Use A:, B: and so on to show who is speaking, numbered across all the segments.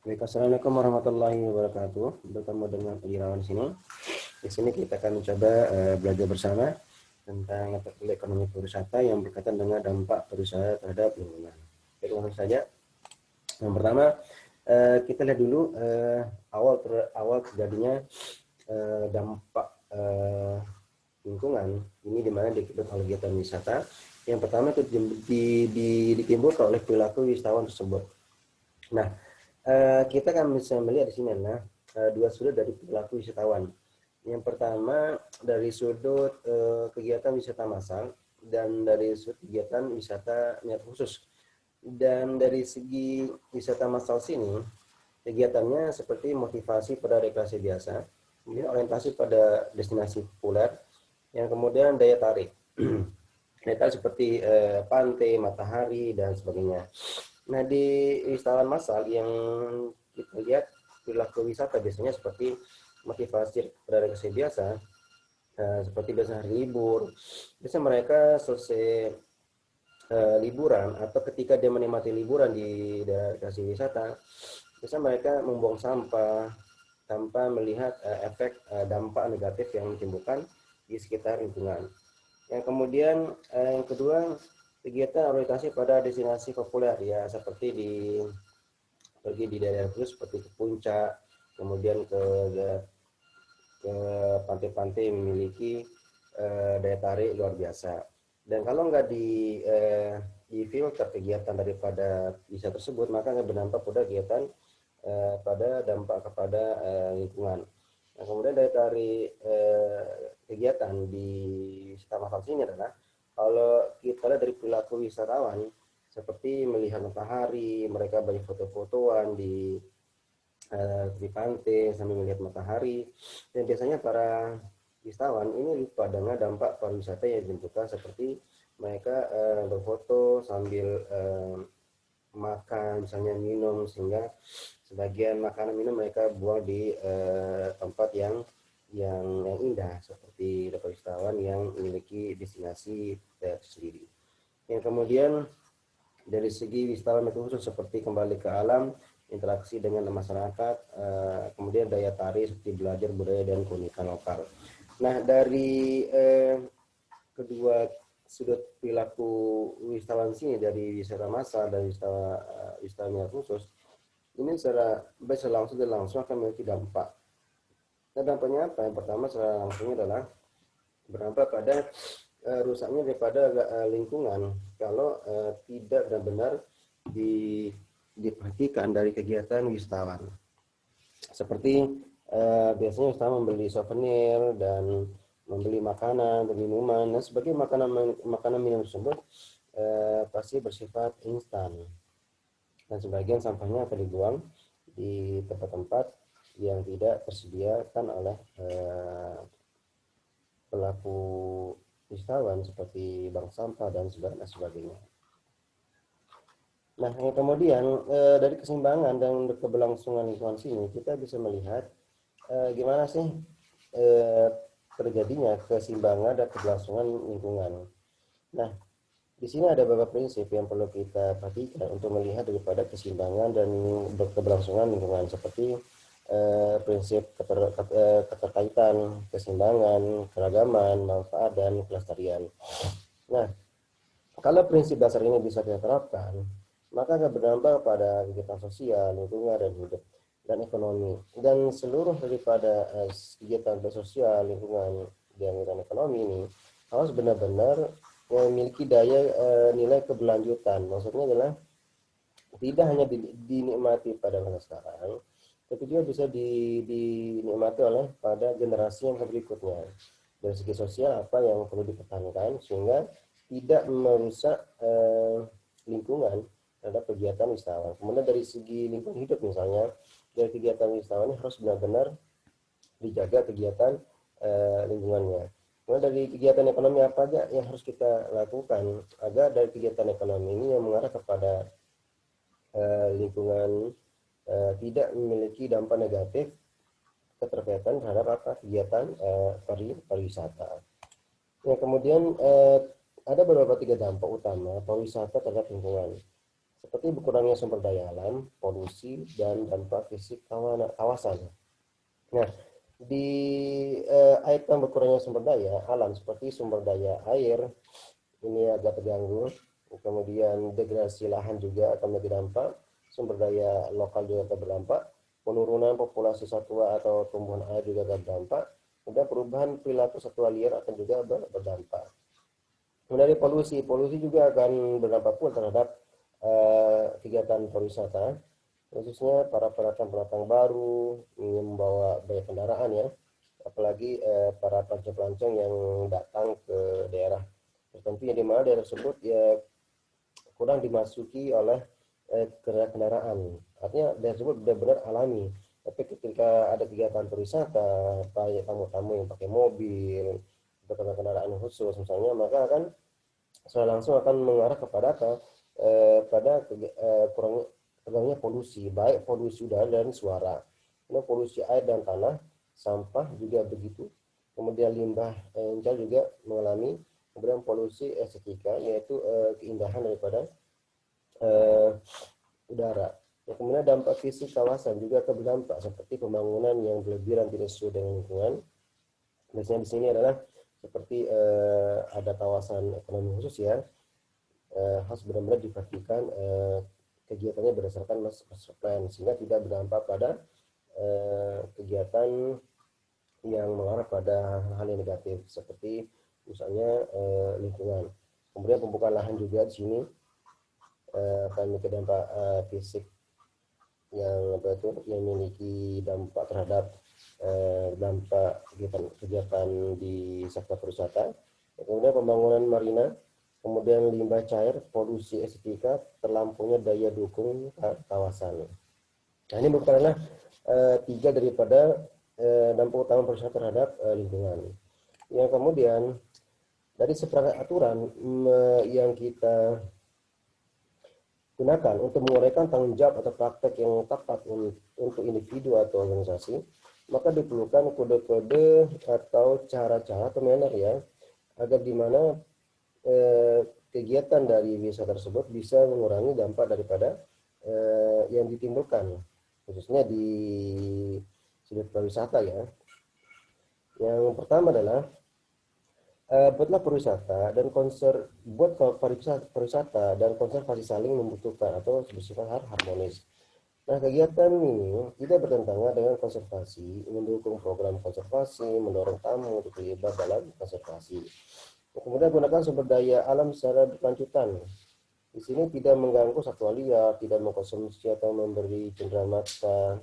A: Baik, assalamualaikum warahmatullahi wabarakatuh. Bertemu dengan Irawan di sini. Di sini kita akan mencoba belajar bersama tentang mata kuliah ekonomi pariwisata yang berkaitan dengan dampak pariwisata terhadap lingkungan. Baik, langsung saja. Yang pertama, kita lihat dulu awal terjadinya dampak lingkungan ini di mana diakibatkan oleh kegiatan wisata. Yang pertama itu ditimbulkan oleh perilaku wisatawan tersebut. Nah, kita kan bisa melihat di sini adalah dua sudut dari perilaku wisatawan. Yang pertama dari sudut kegiatan wisata massal dan dari sudut kegiatan wisata niat khusus. Dan dari segi wisata massal sini, kegiatannya seperti motivasi pada rekreasi biasa, kemudian orientasi pada destinasi populer, yang kemudian daya tarik. Daya tarik seperti pantai, matahari, dan sebagainya. Nah, di wisatawan massal yang kita lihat perilaku wisata biasanya seperti motivasi pada rekreasi biasa, seperti biasa hari libur. Biasanya mereka selesai liburan atau ketika dia menikmati liburan di daerah rekreasi wisata, biasanya mereka membuang sampah tanpa melihat efek dampak negatif yang ditimbulkan di sekitar lingkungan. Yang kemudian yang kedua, kegiatan orientasi pada destinasi populer ya, seperti pergi di daerah khusus seperti ke puncak, kemudian ke pantai-pantai yang memiliki daya tarik luar biasa. Dan kalau nggak di filter kegiatan daripada wisata tersebut, maka nggak berdampak pada kegiatan pada dampak kepada lingkungan. Nah, kemudian dari kegiatan di wisata massal sini adalah kalau kita lihat dari perilaku wisatawan seperti melihat matahari, mereka banyak foto-fotoan di pantai sambil melihat matahari, dan biasanya para wisatawan ini lupa dengan dampak pariwisata yang ditentukan seperti mereka berfoto sambil makan, misalnya minum, sehingga sebagian makanan minum mereka buang di tempat yang indah seperti dapat wisatawan yang memiliki destinasi sendiri. Yang kemudian dari segi wisatawan khusus seperti kembali ke alam, interaksi dengan masyarakat, kemudian daya tarik seperti belajar budaya dan keunikan lokal. Nah, dari kedua sudut perilaku wisatawan sini, dari wisata massal dan wisata khusus, ini secara langsung dan langsung akan memiliki dampak. Nah, dampaknya apa? Yang pertama secara langsungnya adalah berdampak pada rusaknya daripada lingkungan kalau tidak benar-benar diperhatikan dari kegiatan wisatawan. Seperti biasanya wisatawan membeli souvenir dan membeli makanan dan minuman, dan sebagai makanan minum tersebut pasti bersifat instan, dan sebagian sampahnya akan dibuang di tempat-tempat yang tidak tersediakan oleh pelaku wisatawan seperti bank sampah dan sebagainya. Nah, yang kemudian dari keseimbangan dan keberlangsungan lingkungan sini kita bisa melihat gimana sih terjadinya keseimbangan dan keberlangsungan lingkungan. Nah, di sini ada beberapa prinsip yang perlu kita perhatikan untuk melihat daripada keseimbangan dan keberlangsungan lingkungan, seperti prinsip keterkaitan, keseimbangan, keragaman, manfaat, dan kelestarian. Nah, kalau prinsip dasar ini bisa kita terapkan, maka akan berdampak pada kegiatan sosial, lingkungan, dan hidup, dan ekonomi. Dan seluruh daripada kegiatan sosial, lingkungan, dan ekonomi ini harus benar-benar memiliki daya nilai keberlanjutan. Maksudnya adalah tidak hanya dinikmati pada masa sekarang, tapi juga bisa dinikmati oleh pada generasi yang berikutnya. Dari segi sosial apa yang perlu dipertahankan sehingga tidak merusak lingkungan terhadap kegiatan wisatawan. Kemudian dari segi lingkungan hidup misalnya, dari kegiatan wisatawan ini harus benar-benar dijaga kegiatan lingkungannya. Kemudian dari kegiatan ekonomi apa aja yang harus kita lakukan agar dari kegiatan ekonomi ini yang mengarah kepada lingkungan tidak memiliki dampak negatif keterkaitan terhadap apa kegiatan pariwisata. Yang kemudian ada beberapa tiga dampak utama pariwisata terhadap lingkungan. seperti berkurangnya sumber daya alam, polusi, dan dampak fisik kawasan. Nah, di item berkurangnya sumber daya alam seperti sumber daya air, ini agak terganggu. Kemudian degradasi lahan juga akan berdampak, sumber daya lokal juga akan berdampak, penurunan populasi satwa atau tumbuhan air juga akan berdampak, dan perubahan perilaku satwa liar akan juga berdampak. Dari polusi juga akan berdampak pun terhadap kegiatan pariwisata, khususnya para pendatang baru ingin membawa banyak kendaraan ya, apalagi para pelancong-pelancong yang datang ke daerah tertentu yang dimana daerah tersebut ya kurang dimasuki oleh kendaraan. Artinya daerah tersebut benar-benar alami. Tapi ketika ada kegiatan pariwisata, banyak tamu-tamu yang pakai mobil, kendaraan khusus misalnya, maka akan secara langsung akan mengarah kepada kurangnya polusi, baik polusi udara dan suara. Kemudian polusi air dan tanah, sampah juga begitu. Kemudian limbah juga mengalami. Kemudian polusi estetika, yaitu keindahan daripada udara. Ya, kemudian dampak fisik kawasan juga akan berdampak seperti pembangunan yang berlebihan tidak sesuai dengan lingkungan. Biasanya di sini adalah seperti ada kawasan ekonomi khusus ya, harus benar-benar diperhatikan kegiatannya berdasarkan master plan sehingga tidak berdampak pada kegiatan yang mengarah pada hal yang negatif seperti misalnya lingkungan. Kemudian pembukaan lahan juga di sini akan berdampak fisik yang memiliki dampak terhadap dampak kegiatan di sektor pariwisata. Kemudian pembangunan marina, kemudian limbah cair, polusi estetika, terlampunya daya dukung kawasan. Nah, ini merupakan tiga daripada dampak utama pariwisata terhadap lingkungan. Yang kemudian dari seperangkat aturan yang kita gunakan untuk menguraikan tanggung jawab atau praktek yang tepat untuk individu atau organisasi, maka diperlukan kode-kode atau cara-cara atau manner ya, agar di mana kegiatan dari wisata tersebut bisa mengurangi dampak daripada yang ditimbulkan, khususnya di sudut pariwisata ya. Yang pertama adalah buatlah pariwisata dan konservasi saling membutuhkan atau bersifat harmonis. Nah, kegiatan ini tidak bertentangan dengan konservasi, mendukung program konservasi, mendorong tamu untuk terlibat dalam konservasi. Kemudian gunakan sumber daya alam secara berkelanjutan. Di sini tidak mengganggu satwa liar, tidak mengkonsumsi atau memberi cenderamata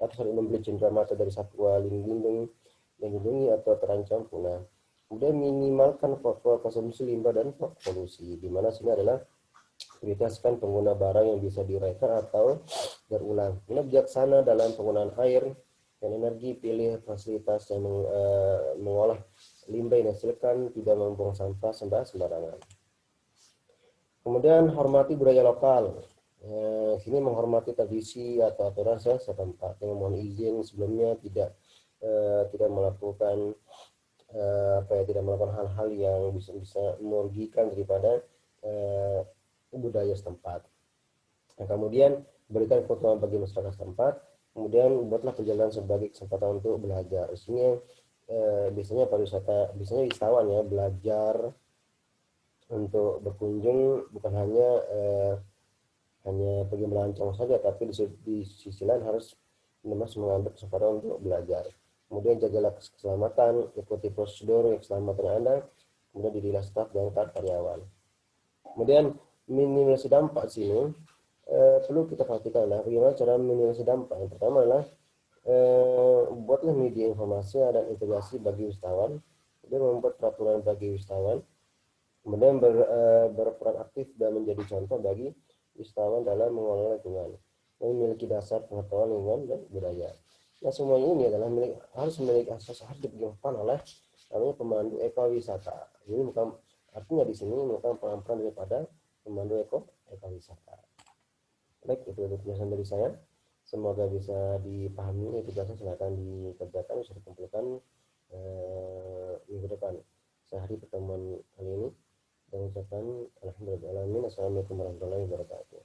A: atau saling membeli cenderamata dari satwa dilindungi atau terancam punah. Kemudian minimalkan konsumsi limbah dan polusi, di mana sini adalah prioritaskan pengguna barang yang bisa diuraikan atau berulang. Ini bijaksana dalam penggunaan air dan energi, pilih fasilitas yang mengolah limbah yang dihasilkan, tidak membuang sampah sembarangan. Kemudian hormati budaya lokal. Sini menghormati tradisi atau aturan setempat. Yang mohon izin sebelumnya tidak melakukan tidak melakukan hal-hal yang bisa merugikan daripada budaya setempat. Nah, kemudian berikan keuntungan bagi masyarakat setempat. Kemudian buatlah perjalanan sebagai kesempatan untuk belajar. Di sini biasanya wisatawan ya belajar untuk berkunjung, bukan hanya pergi melancong saja, tapi di sisi lain harus mengambil kesempatan untuk belajar. Kemudian jagalah keselamatan, ikuti prosedur keselamatan Anda, kemudian dirilah staf dan karyawan. Kemudian minimalisasi dampak sini perlu kita perhatikan adalah bagaimana cara minimalisasi dampak. Yang pertama adalah buatlah media informasi dan integrasi bagi wisatawan, kemudian membuat peraturan bagi wisatawan, kemudian berperan aktif dan menjadi contoh bagi wisatawan dalam mengelola lingkungan, memiliki dasar pengetahuan lingkungan dan budaya. Nah, semuanya ini adalah harus memiliki harus diberikan oleh namanya pemandu ekowisata. Ini bukan artinya di sini merupakan peran-peran daripada pemandu ekowisata. Baik, itu penjelasan dari saya. Semoga bisa dipahami. Tugasnya silakan dikerjakan, bisa dikumpulkan minggu depan. Sehari pertemuan kali ini. Dan ucapkan alhamdulillah. Assalamualaikum warahmatullahi wabarakatuh.